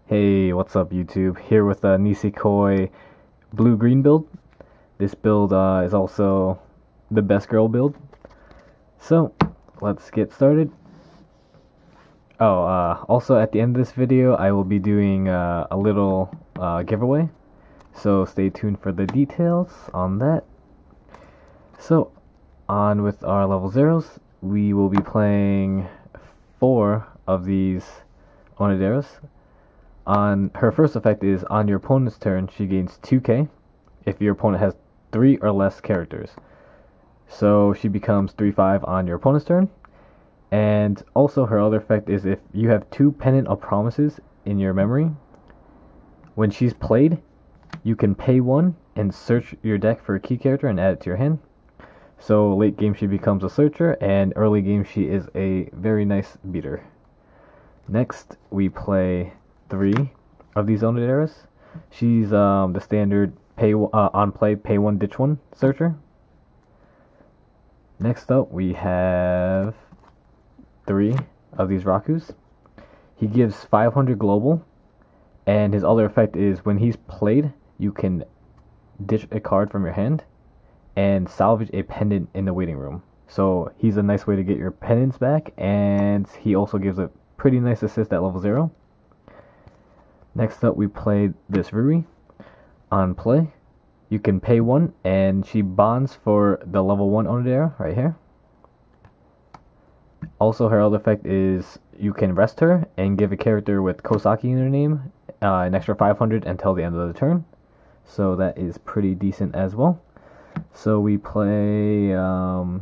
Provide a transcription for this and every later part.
Hey, what's up YouTube? Here with a Nisekoi blue-green build. This build is also the best girl build. So, let's get started. Also at the end of this video, I will be doing a little giveaway. So stay tuned for the details on that. So, on with our level zeros, we will be playing 4 of these Onoderas. On her first effect is on your opponent's turn, she gains 2k if your opponent has 3 or less characters. So she becomes 3/5 on your opponent's turn. And also her other effect is if you have 2 Pendant of Promises in your memory, when she's played, you can pay 1 and search your deck for a key character and add it to your hand. So late game she becomes a searcher, and early game she is a very nice beater. Next we play 3 of these Onoderas. She's the standard on play pay 1 ditch 1 searcher. Next up we have 3 of these Rakus. He gives 500 global, and his other effect is when he's played, you can ditch a card from your hand and salvage a pendant in the waiting room. So he's a nice way to get your pendants back, and he also gives a pretty nice assist at level 0. Next up we play this Ruri. On play, you can pay 1 and she bonds for the level 1 Onodera right here. Also her other effect is you can rest her and give a character with Kosaki in their name an extra 500 until the end of the turn. So that is pretty decent as well. So we play, we're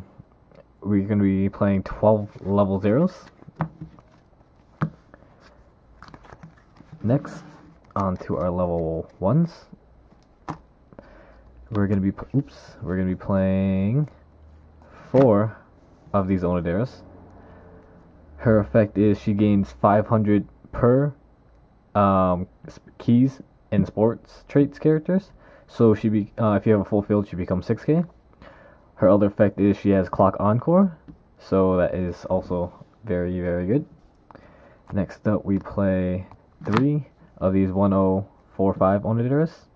going to be playing 12 level zeros. Next, on to our level 1s. We're gonna be playing 4 of these Onoderas. Her effect is she gains 500 per keys and sports traits characters. So if you have a full field, she becomes 6k. Her other effect is she has Clock Encore, so that is also very, very good. Next up, we play 3 of these 1045 Onoderas.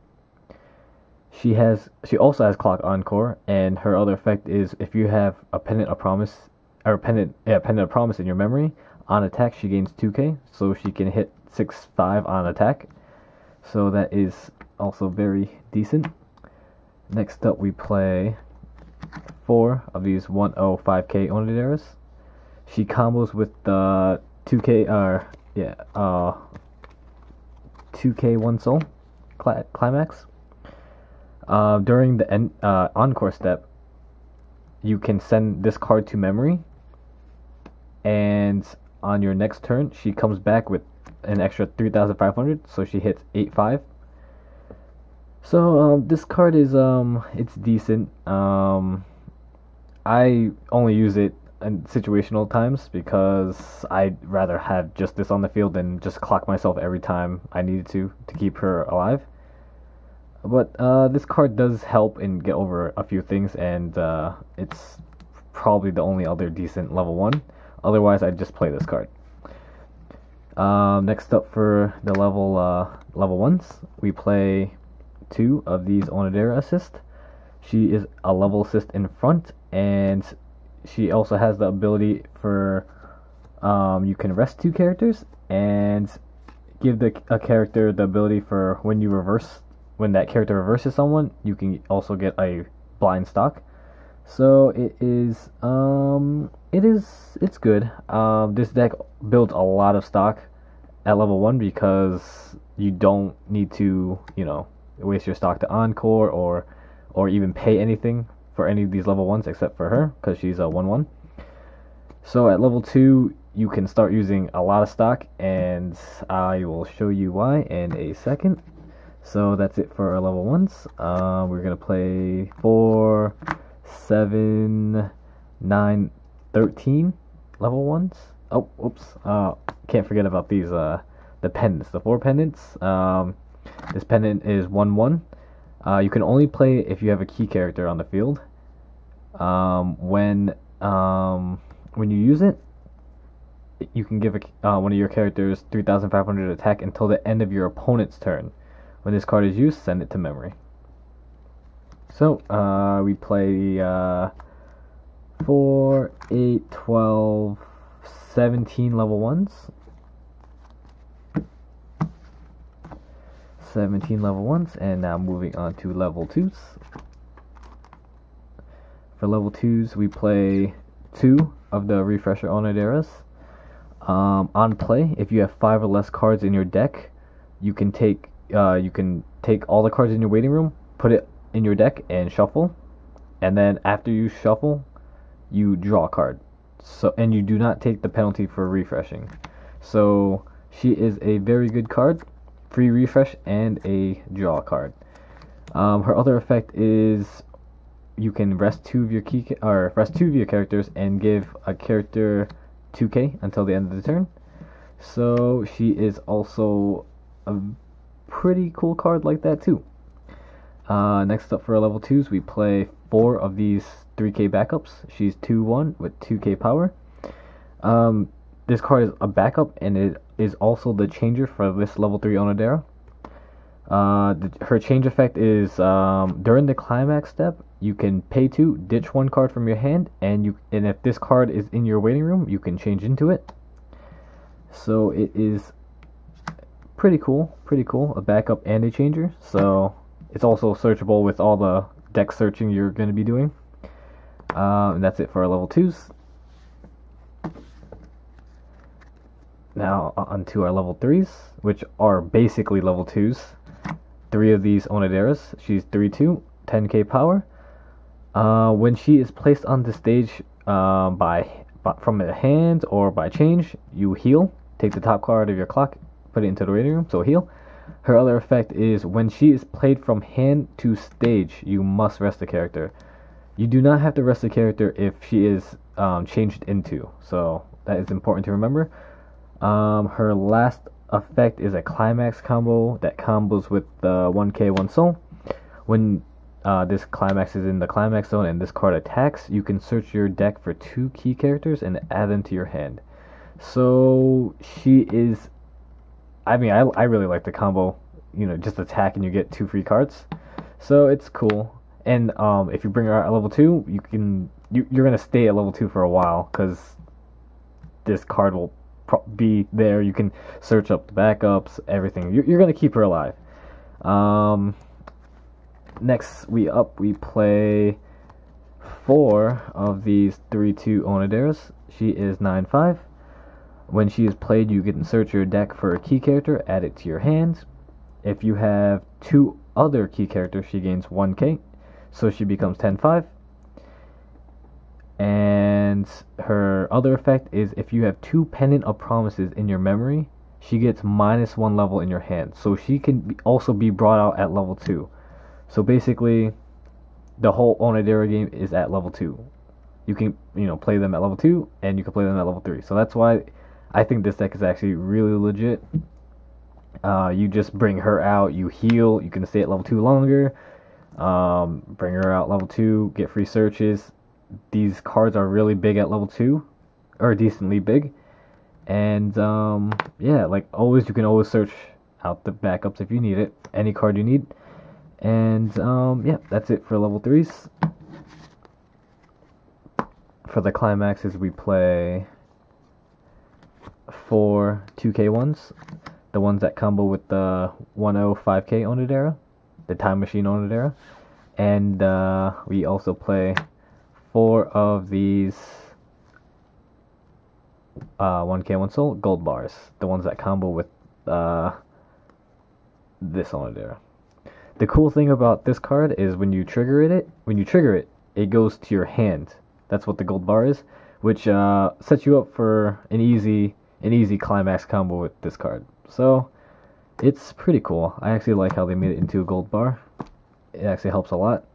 She also has Clock Encore, and her other effect is if you have a Pendant of Promise Pendant of Promise in your memory, on attack she gains 2k, so she can hit 6/5 on attack. So that is also very decent. Next up we play 4 of these 105k Onoderas. She combos with the 2k 1 soul climax. During the encore step, you can send this card to memory, and on your next turn she comes back with an extra 3,500, so she hits 8/5. So this card is it's decent. I only use it in situational times because I'd rather have just this on the field than just clock myself every time I needed to keep her alive. But this card does help and get over a few things, and it's probably the only other decent level 1. Otherwise, I'd just play this card. Next up for the level 1s, we play 2 of these Onodera Assist. She is a level assist in front, and she also has the ability for you can rest 2 characters and give a character the ability for when that character reverses someone, you can also get a blind stock. So it's good. This deck builds a lot of stock at level 1 because you don't need to, waste your stock to encore or even pay anything for any of these level 1s except for her, because she's a 1/1. So at level 2 you can start using a lot of stock, and I will show you why in a second. So that's it for our level 1s. We're gonna play 4, 7, 9, 13 level 1s. Oh, oops. Can't forget about these the pendants, the 4 pendants. This pendant is 1/1. You can only play if you have a key character on the field. When you use it, you can give one of your characters 3,500 attack until the end of your opponent's turn. When this card is used, send it to memory. So, we play 4, 8, 12, 17 level 1s. 17 level 1s, and now moving on to level 2s. For level 2s, we play 2 of the Refresher Onoderas. On play, if you have 5 or less cards in your deck, you can take all the cards in your waiting room, put it in your deck, and shuffle. And then after you shuffle, you draw a card. And you do not take the penalty for refreshing. So she is a very good card, free refresh and a draw card. Her other effect is you can rest two of your characters and give a character 2k until the end of the turn. So she is also a pretty cool card like that too. Next up for our level 2s, we play 4 of these 3k backups. She's 2/1 with 2k power. This card is a backup, and it is also the changer for this level 3 Onodera. Her change effect is during the climax step, you can pay 2, ditch 1 card from your hand, and if this card is in your waiting room, you can change into it. So it is pretty cool, a backup and a changer. So it's also searchable with all the deck searching you're going to be doing. And that's it for our level 2s. Now onto our level 3s, which are basically level 2s. 3 of these Onoderas. She's 3/2, 10k power. When she is placed on the stage from a hand or by change, you heal. Take the top card of your clock, put it into the waiting room, so heal. Her other effect is when she is played from hand to stage, you must rest the character. You do not have to rest the character if she is changed into, so that is important to remember. Her last effect is a climax combo that combos with the 1k 1 soul. When this climax is in the climax zone and this card attacks, you can search your deck for 2 key characters and add them to your hand. So she is, I really like the combo, just attack and you get 2 free cards. So it's cool. And if you bring her out at level 2, you're gonna stay at level 2 for a while, because this card will be there. You can search up the backups, everything. You're gonna keep her alive. Next we play 4 of these 3/2 Onoderas. She is 9/5. When she is played, you can search your deck for a key character, add it to your hand. If you have 2 other key characters, she gains 1k, so she becomes 10/5. And her other effect is if you have 2 Pendant of Promises in your memory, she gets -1 level in your hand, so she can also be brought out at level 2. So basically, the whole Onodera game is at level 2. You can play them at level 2, and you can play them at level 3. So that's why I think this deck is actually really legit. You just bring her out, you heal, you can stay at level 2 longer. Bring her out level 2, get free searches. These cards are really big at level 2, or decently big. And yeah, like always, you can always search out the backups if you need it, any card you need. And yeah, that's it for level 3s. For the climaxes, we play 4 2k ones, the ones that combo with the 105k Onodera, the Time Machine Onodera. And we also play 4 of these 1k 1 soul gold bars, the ones that combo with this Onodera. The cool thing about this card is when you trigger it, it goes to your hand. That's what the gold bar is, which sets you up for an easy climax combo with this card. So it's pretty cool. I actually like how they made it into a gold bar. It actually helps a lot.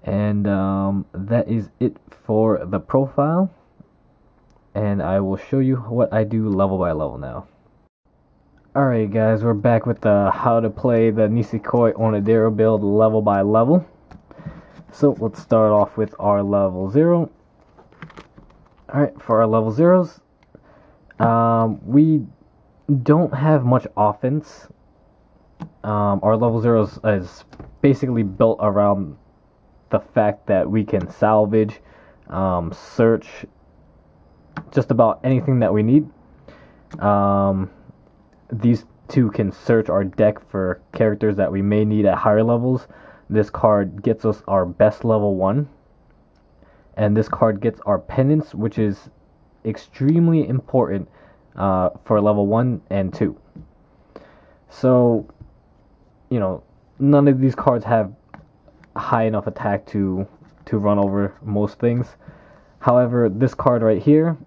And that is it for the profile. And I will show you what I do level by level now. Alright guys, we're back with how to play the Nisekoi Onodera build level by level. So let's start off with our level 0. Alright, for our level 0s, We don't have much offense. Our level 0 is basically built around the fact that we can salvage, search just about anything that we need. These two can search our deck for characters that we may need at higher levels. This card gets us our best level 1, and this card gets our penance, which is extremely important for level 1 and 2. So, you know, none of these cards have high enough attack to run over most things. However, this card right here,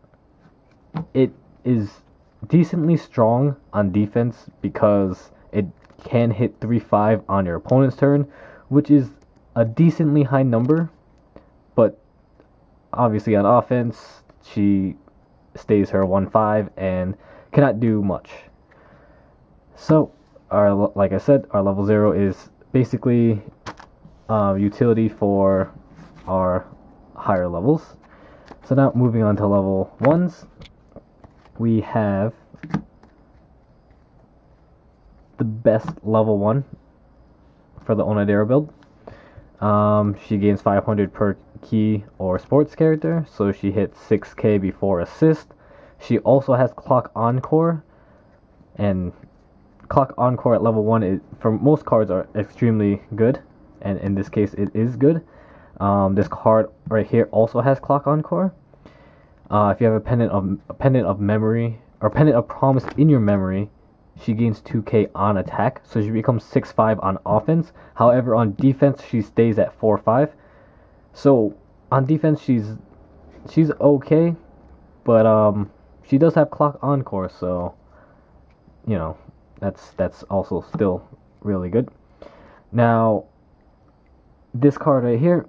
it is decently strong on defense because it can hit 3-5 on your opponent's turn, which is a decently high number, but obviously on offense, she stays her 1-5 and cannot do much. So, like I said, our level 0 is basically utility for our higher levels. So now moving on to level 1s, we have the best level 1 for the Onodera build. She gains 500 per key or sports character, so she hits 6k before assist. She also has Clock Encore, and Clock Encore at level 1 is, for most cards, are extremely good, and in this case it is good. This card right here also has Clock Encore. If you have a pendant of memory or pendant of promise in your memory, she gains 2k on attack, so she becomes 6-5 on offense. However, on defense she stays at 4-5. So on defense she's okay, but she does have Clock Encore, so you know that's also still really good. Now this card right here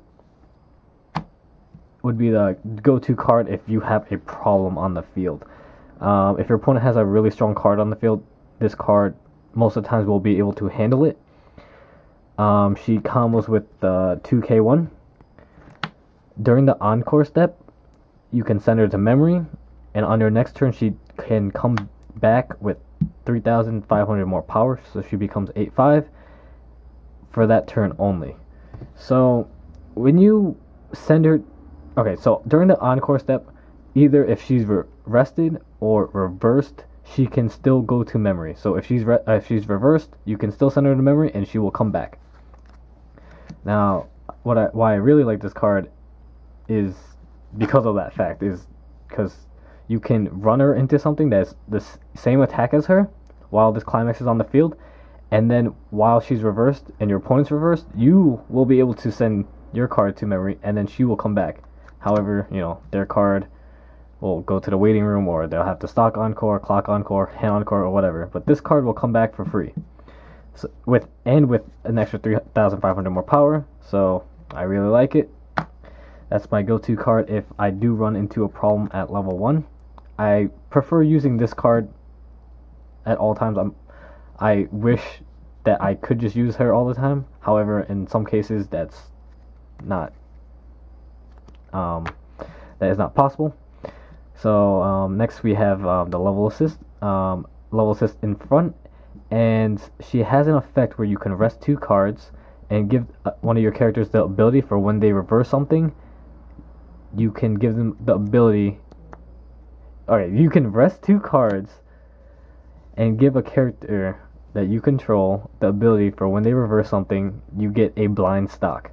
would be the go-to card if you have a problem on the field. If your opponent has a really strong card on the field, this card most of the times will be able to handle it. She combos with the 2k1. During the Encore step, you can send her to memory, and on your next turn she can come back with 3,500 more power, so she becomes 8-5 for that turn only. So when you send her, okay, so during the Encore step, either if she's rested or reversed, she can still go to memory. So if she's reversed, you can still send her to memory and she will come back. Now, why I really like this card is because of that fact, is because you can run her into something that's the same attack as her while this climax is on the field, and then while she's reversed and your opponent's reversed, you will be able to send your card to memory and then she will come back. However, you know, their card will go to the waiting room, or they'll have to stock Encore, Clock Encore, Hand Encore, or whatever. But this card will come back for free, so with an extra 3,500 more power. So I really like it. That's my go-to card if I do run into a problem at level 1. I prefer using this card at all times. I wish that I could just use her all the time. However, in some cases that is not possible. So next we have the level assist. Level assist in front, and she has an effect where you can rest 2 cards and give one of your characters the ability for when they reverse something. You can give them the ability. Okay, you can rest 2 cards and give a character that you control the ability for when they reverse something, you get a blind stock.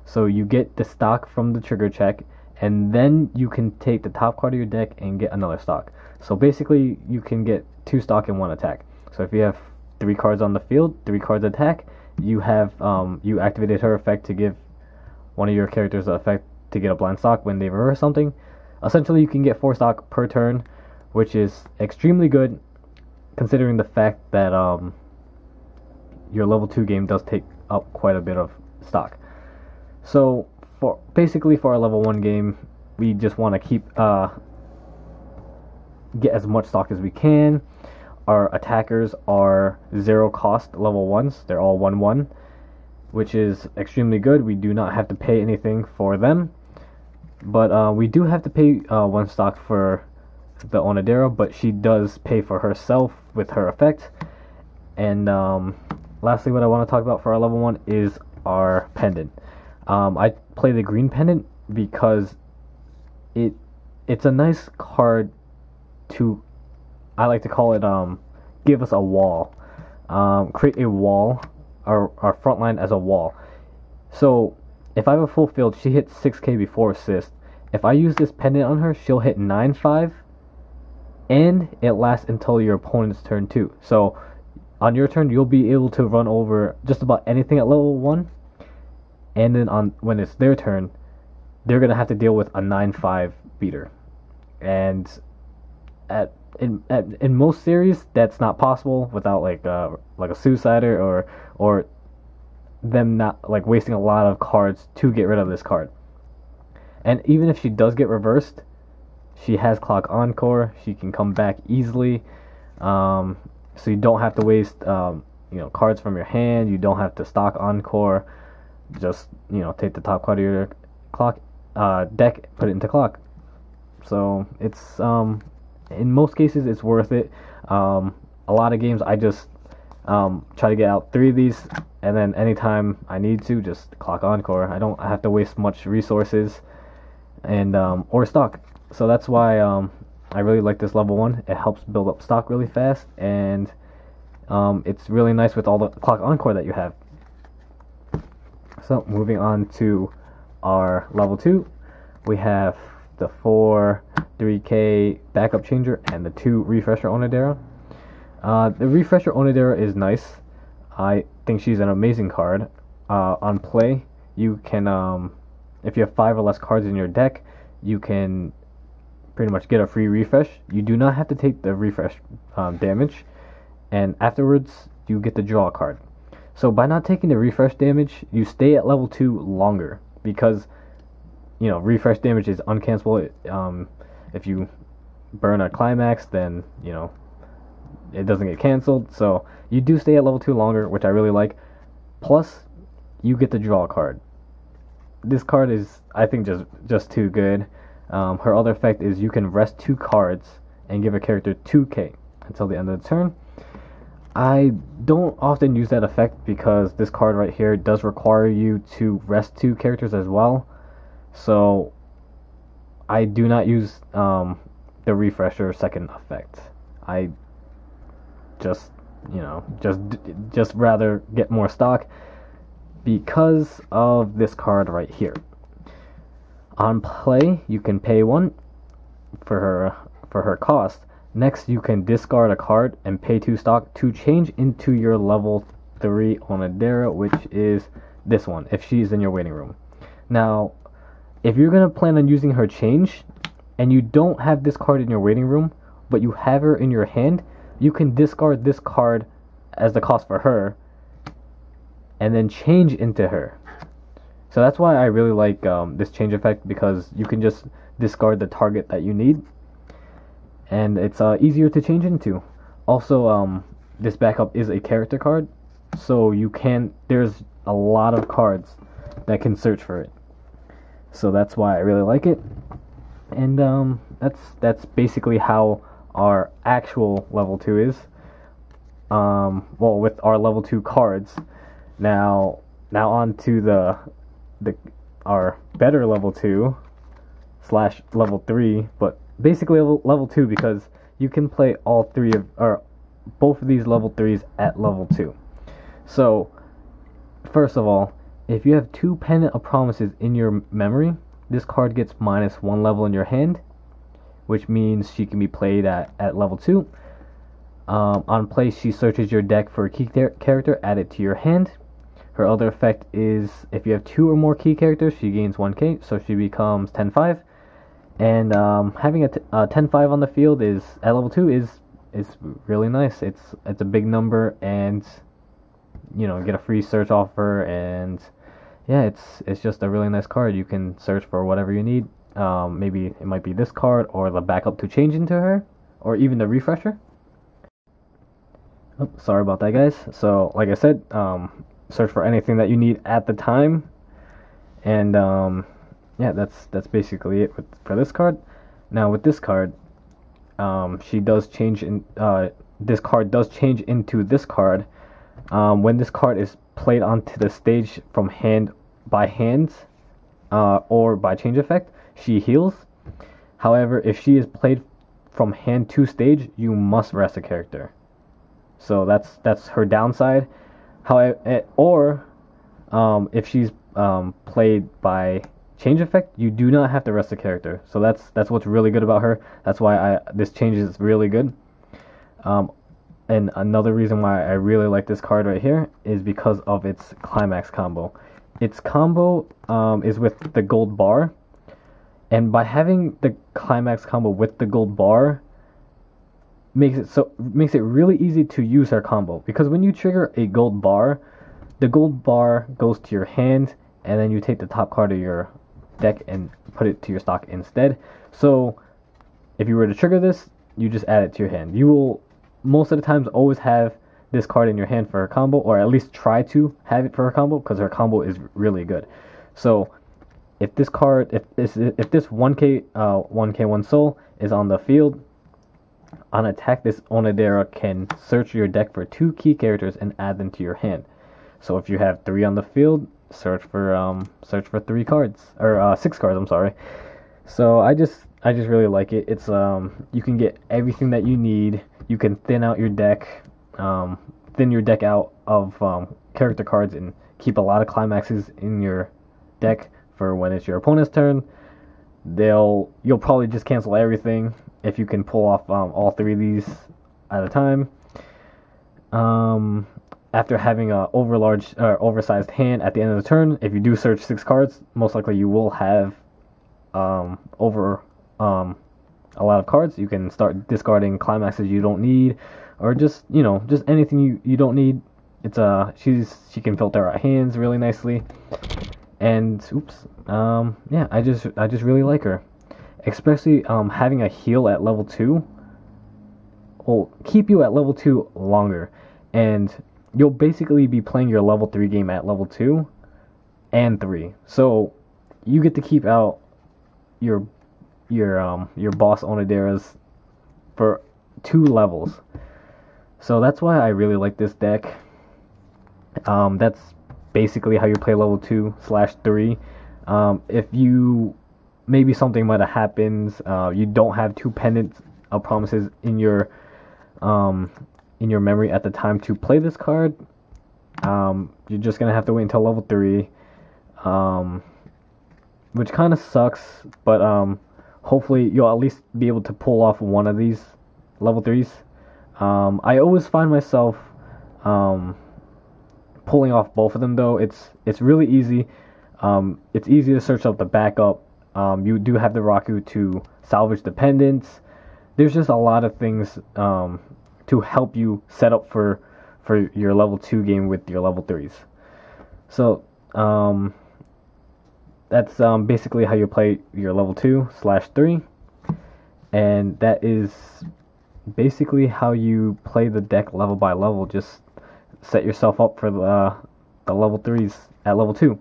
So you get the stock from the trigger check, and then you can take the top card of your deck and get another stock. So basically, you can get 2 stock in 1 attack. So if you have 3 cards on the field, 3 cards attack, you have you activated her effect to give one of your characters the effect to get a blind stock when they reverse something. Essentially, you can get 4 stock per turn, which is extremely good, considering the fact that your level 2 game does take up quite a bit of stock. So basically for our level 1 game, we just want to keep get as much stock as we can. Our attackers are 0 cost level 1s. They're all 1/1, which is extremely good. We do not have to pay anything for them, but we do have to pay 1 stock for the Onodera, but she does pay for herself with her effect. And lastly, what I want to talk about for our level 1 is our pendant. I play the green pendant because it's a nice card to, I like to call it, give us a wall. Create a wall, our front line as a wall. So if I have a full field, she hits 6k before assist. If I use this pendant on her, she'll hit 9-5, and it lasts until your opponent's turn too. So on your turn, you'll be able to run over just about anything at level 1, and then when it's their turn, they're gonna have to deal with a 9-5 beater. And in most series, that's not possible without like a suicider or them not like wasting a lot of cards to get rid of this card. And even if she does get reversed, she has Clock Encore. She can come back easily, so you don't have to waste cards from your hand. You don't have to stock Encore. Just take the top card of your clock deck, put it into clock. So it's in most cases it's worth it. A lot of games I just try to get out 3 of these, and then anytime I need to, just Clock Encore. I don't have to waste much resources and or stock. So that's why I really like this level 1. It helps build up stock really fast, and it's really nice with all the Clock Encore that you have. So moving on to our level 2, we have the 4 3k backup changer and the 2 refresher Onodera. The refresher Onodera is nice. I think she's an amazing card. On play, you can if you have 5 or less cards in your deck, you can pretty much get a free refresh. You do not have to take the refresh damage, and afterwards you get to draw a card. So by not taking the refresh damage, you stay at level 2 longer, because refresh damage is uncancelable. If you burn a climax, then it doesn't get canceled. So you do stay at level 2 longer, which I really like. Plus, you get to draw a card. This card is, I think, just too good. Her other effect is you can rest 2 cards and give a character 2k until the end of the turn. I don't often use that effect because this card right here does require you to rest 2 characters as well. So I do not use the refresher second effect. I just rather get more stock because of this card right here. On play, you can pay 1 for her cost. Next, you can discard a card and pay 2 stock to change into your level 3 Onodera, which is this one, if she's in your waiting room. Now, if you're going to plan on using her change, and you don't have this card in your waiting room, but you have her in your hand, you can discard this card as the cost for her, and then change into her. So that's why I really like this change effect, because you can just discard the target that you need, and it's easier to change into. Also, this backup is a character card, so there's a lot of cards that can search for it. So that's why I really like it. And that's basically how our actual level 2 is. Well, with our level 2 cards. Now on to our better level 2 / level 3, but basically level 2, because you can play both of these level 3s at level 2. So first of all, if you have 2 Pendant of Promises in your memory, this card gets -1 level in your hand, which means she can be played at level 2. On play, she searches your deck for a key character, add it to your hand. Her other effect is if you have 2 or more key characters, she gains 1k, so she becomes 10-5. And having a 10-5 on the field at level 2 is really nice. It's a big number, and get a free search offer, and yeah, it's just a really nice card. You can search for whatever you need. Maybe it might be this card, or the backup to change into her, or even the refresher. Oh, sorry about that, guys. So like I said, search for anything that you need at the time, and yeah, that's basically it for this card. Now with this card, she does change in. This card does change into this card. When this card is played onto the stage from hand by hands, or by change effect, she heals. However, if she is played from hand to stage, you must rest a character. So that's her downside. However, or if she's played by change effect, you do not have to rest a character. So that's what's really good about her. That's why this change is really good. And another reason why I really like this card right here is because of its climax combo. Its combo is with the gold bar, and by having the climax combo with the gold bar makes it really easy to use her combo, because when you trigger a gold bar, the gold bar goes to your hand, and then you take the top card of your deck and put it to your stock instead. So if you were to trigger this, you just add it to your hand. You will most of the times always have this card in your hand for her combo, or at least try to have it for her combo, because her combo is really good. So if this card, if this 1k 1 soul is on the field, on attack, this Onodera can search your deck for 2 key characters and add them to your hand. So if you have 3 on the field, search for 3 cards, or 6 cards. I'm sorry. So I just really like it. It's you can get everything that you need. You can thin out your deck, thin your deck out of character cards, and keep a lot of climaxes in your deck for when it's your opponent's turn. You'll probably just cancel everything if you can pull off all 3 of these at a time. After having a oversized hand at the end of the turn, if you do search 6 cards, most likely you will have a lot of cards. You can start discarding climaxes you don't need, or just anything you don't need. It's she can filter out hands really nicely, and yeah, I just really like her, especially having a heal at level 2 will keep you at level 2 longer, and you'll basically be playing your level 3 game at level 2 and 3, so you get to keep out your boss Onoderas for 2 levels. So that's why I really like this deck. That's basically how you play level 2/3. If you maybe something might have happened, you don't have 2 pendants of promises in your memory at the time to play this card, you're just gonna have to wait until level 3, which kind of sucks, but hopefully you'll at least be able to pull off one of these level 3s. I always find myself pulling off both of them, though. It's really easy. It's easy to search up the backup. You do have the Raku to salvage the pendants. There's just a lot of things to help you set up for your level 2 game with your level 3s. So that's basically how you play your level 2/3, and that is basically how you play the deck level by level. Just set yourself up for the level 3s at level 2.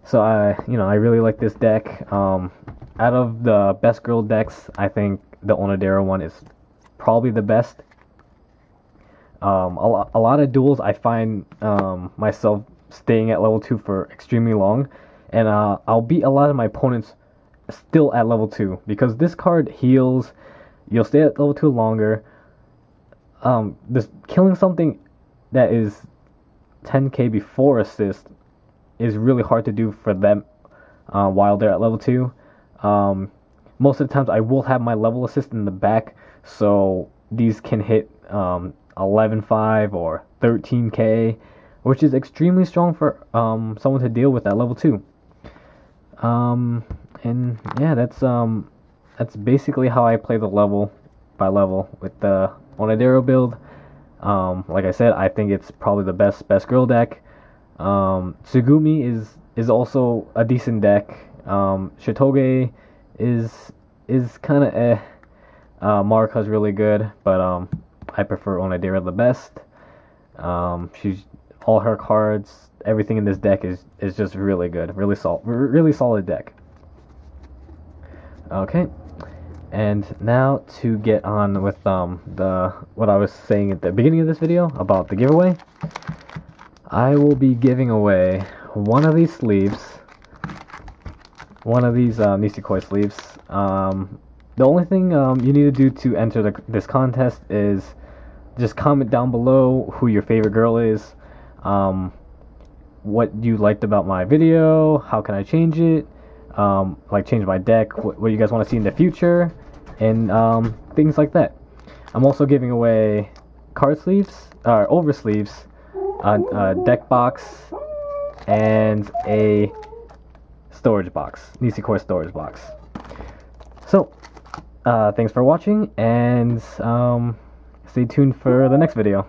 So I really like this deck. Out of the best girl decks, I think the Onodera one is probably the best. A lot of duels, I find myself staying at level 2 for extremely long, and I'll beat a lot of my opponents still at level 2, because this card heals. You'll stay at level 2 longer. This killing something that is 10k before assist is really hard to do for them while they're at level 2. Most of the times I will have my level assist in the back, so these can hit 11.5 or 13k, which is extremely strong for someone to deal with at level 2. And yeah, that's basically how I play the level by level with the Onodera build. Like I said, I think it's probably the best girl deck. Tsugumi is also a decent deck. Shitoge is kind of Maruka's really good, but I prefer Onodera the best. She's all her cards, everything in this deck is just really good, really solid deck. Okay, And now to get on with what I was saying at the beginning of this video about the giveaway. I will be giving away one of these sleeves, one of these Nisekoi sleeves. The only thing you need to do to enter this contest is just comment down below who your favorite girl is, what you liked about my video, how can I change it, like change my deck, what you guys want to see in the future, and things like that. I'm also giving away card sleeves, or over sleeves, a deck box, and a storage box, Nisekoi storage box. So, thanks for watching, and stay tuned for the next video.